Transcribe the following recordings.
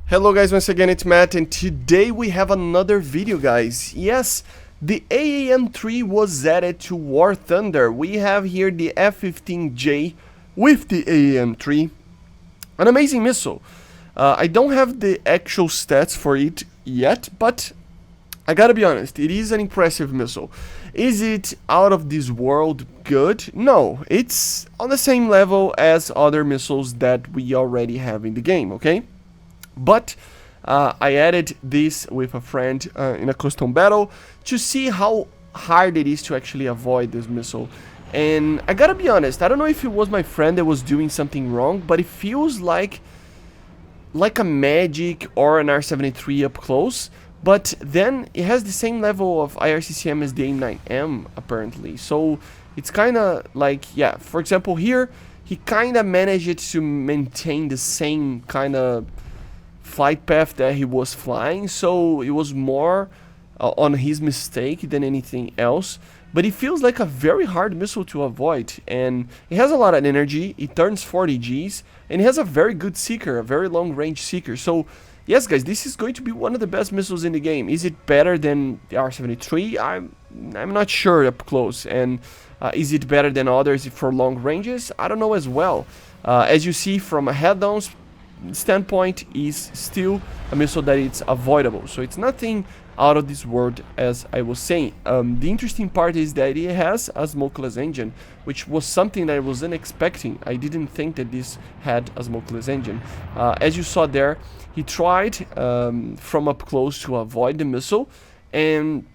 Hello guys, once again it's Matt, and today we have another video, guys. Yes, the AAM-3 was added to War Thunder. We have here the F-15J with the AAM-3, an amazing missile. I don't have the actual stats for it yet, but I gotta be honest, it is an impressive missile. Is it out of this world good? No, it's on the same level as other missiles that we already have in the game, okay? But I added this with a friend in a custom battle to see how hard it is to actually avoid this missile. And I gotta be honest, I don't know if it was my friend that was doing something wrong, but it feels like a Magic or an R73 up close. But then it has the same level of IRCCM as the AIM-9M apparently. So it's kind of like, yeah, for example here, he kind of managed to maintain the same kind of flight path that he was flying, so it was more on his mistake than anything else. But it feels like a very hard missile to avoid, and it has a lot of energy, it turns 40 Gs, and it has a very good seeker, a very long range seeker. So yes guys, this is going to be one of the best missiles in the game. Is it better than the R73? I'm not sure up close. And is it better than others for long ranges? I don't know as well. As you see from a head-on standpoint, is still a missile that it's avoidable, so it's nothing out of this world, as I was saying. The interesting part is that it has a smokeless engine, which was something that I wasn't expecting. I didn't think that this had a smokeless engine. As you saw there, he tried from up close to avoid the missile, and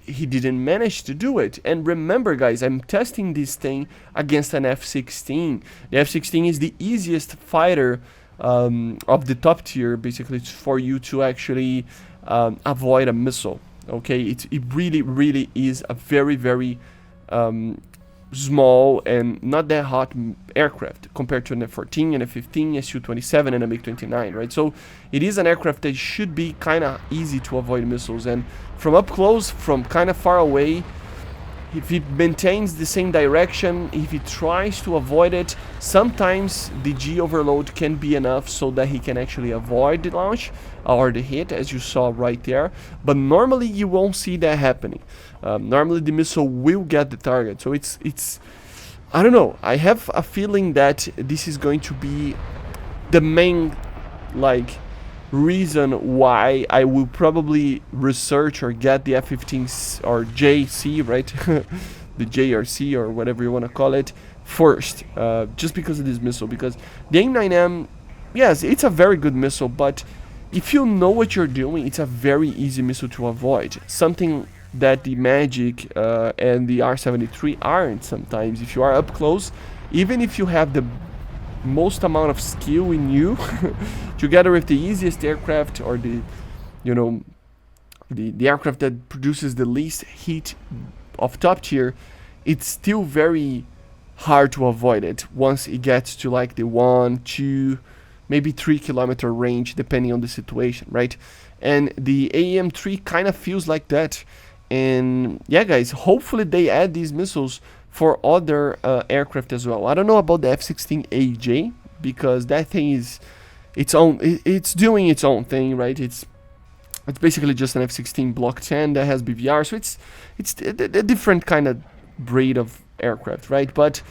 he didn't manage to do it. And remember guys, I'm testing this thing against an F-16. The F-16 is the easiest fighter of the top tier, basically, for you to actually avoid a missile. Okay, it really is a very small and not that hot aircraft compared to an F-14 and a F-15, Su-27 and a MiG-29, right? So it is an aircraft that should be kind of easy to avoid missiles. And from up close, from kind of far away, if it maintains the same direction, if he tries to avoid it, sometimes the G overload can be enough so that he can actually avoid the launch or the hit, as you saw right there. But normally you won't see that happening. Normally the missile will get the target. So it's I don't know. I have a feeling that this is going to be the main reason why I will probably research or get the F-15 or JC, right? The JRC or whatever you want to call it first, just because of this missile. Because the AIM-9M, yes, it's a very good missile, but if you know what you're doing, it's a very easy missile to avoid. Something that the Magic and the R73 aren't sometimes. If you are up close, even if you have the most amount of skill in you, together with the easiest aircraft or the aircraft that produces the least heat of top tier, it's still very hard to avoid it once it gets to like the 1, 2, maybe 3 kilometer range, depending on the situation, right? And the AAM-3 kind of feels like that. And yeah guys, hopefully they add these missiles for other aircraft as well. I don't know about the F-16AJ, because that thing is it's doing its own thing, right? It's basically just an F-16 Block 10 that has BVR, so it's a different kind of breed of aircraft, right? But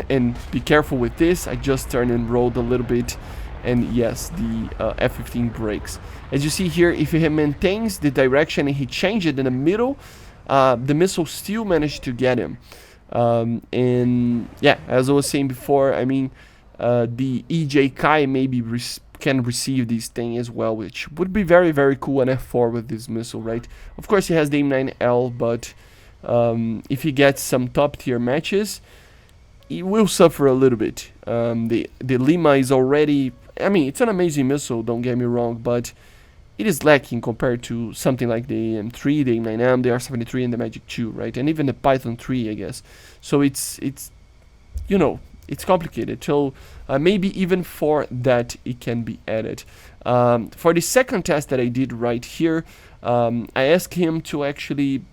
and be careful with this. I just turned and rolled a little bit, and yes, the F-15 brakes. As you see here, if he maintains the direction and he changes it in the middle, the missile still managed to get him. And yeah, as I was saying before, I mean, the EJ Kai maybe can receive this thing as well, which would be very cool on F4 with this missile, right? Of course, he has the AIM-9L, but if he gets some top tier matches, he will suffer a little bit. The Lima is already, I mean, it's an amazing missile, don't get me wrong, but it is lacking compared to something like the AIM-3, the AIM-9M, the R73, and the Magic 2, right? And even the Python 3, I guess. So it's it's complicated. So maybe even for that it can be added. For the second test that I did right here, I asked him to actually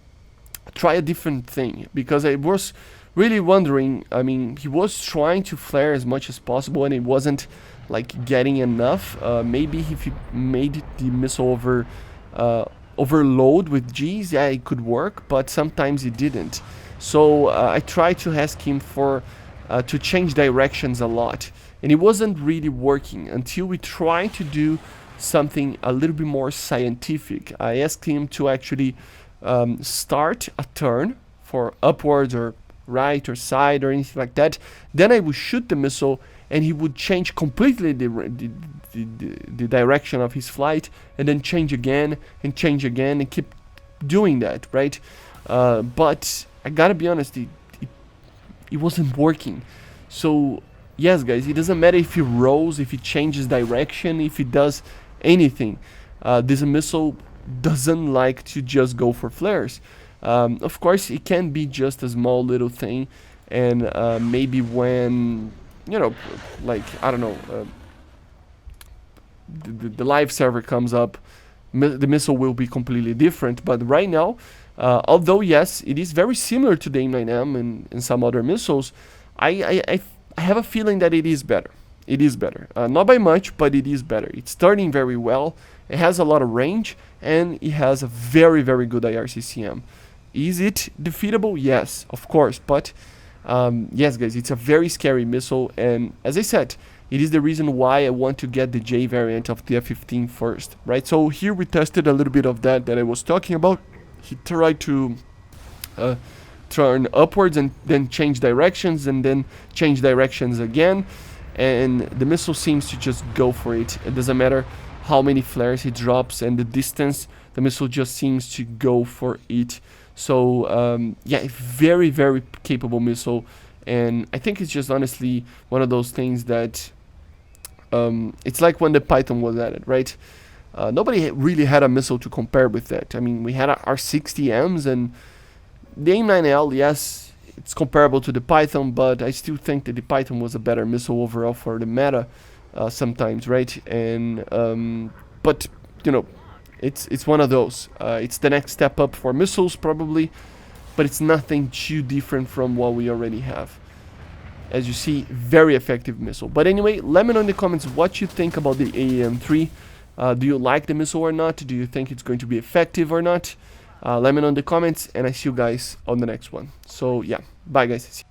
try a different thing, because I was really wondering. I mean, he was trying to flare as much as possible, and it wasn't like getting enough. Maybe if you made the missile overload with G's, yeah, it could work, but sometimes it didn't. So I tried to ask him for to change directions a lot, and it wasn't really working until we tried to do something a little bit more scientific. I asked him to actually start a turn for upwards or right or side or anything like that. Then I would shoot the missile, and he would change completely the direction of his flight, and then change again and keep doing that, right? But I gotta be honest, it wasn't working. So yes, guys, it doesn't matter if he rolls, if he changes direction, if he does anything. This missile doesn't like to just go for flares. Of course, it can be just a small little thing, and maybe when, you know, like, I don't know, the live server comes up, the missile will be completely different. But right now, although yes, it is very similar to the AIM-9M and some other missiles, I have a feeling that it is better. It is better. Not by much, but it is better. It's turning very well. It has a lot of range, and it has a very, very good IRCCM. Is it defeatable? Yes, of course. But yes, guys, it's a very scary missile. And as I said, it is the reason why I want to get the J variant of the F-15 first, right? So here we tested a little bit of that I was talking about. He tried to turn upwards and then change directions, and then change directions again, and the missile seems to just go for it. It doesn't matter how many flares he drops and the distance, the missile just seems to go for it. So yeah, very, very capable missile, and I think it's just honestly one of those things that it's like when the Python was added, right? Nobody really had a missile to compare with that. I mean, we had our 60Ms, and the AIM-9L, yes, it's comparable to the Python, but I still think that the Python was a better missile overall for the meta sometimes, right? And but you know, it's one of those. It's the next step up for missiles probably, but it's nothing too different from what we already have. As you see, very effective missile. But anyway, let me know in the comments what you think about the AAM-3. Do you like the missile or not? Do you think it's going to be effective or not? Let me know in the comments, and I see you guys on the next one. So yeah, bye guys.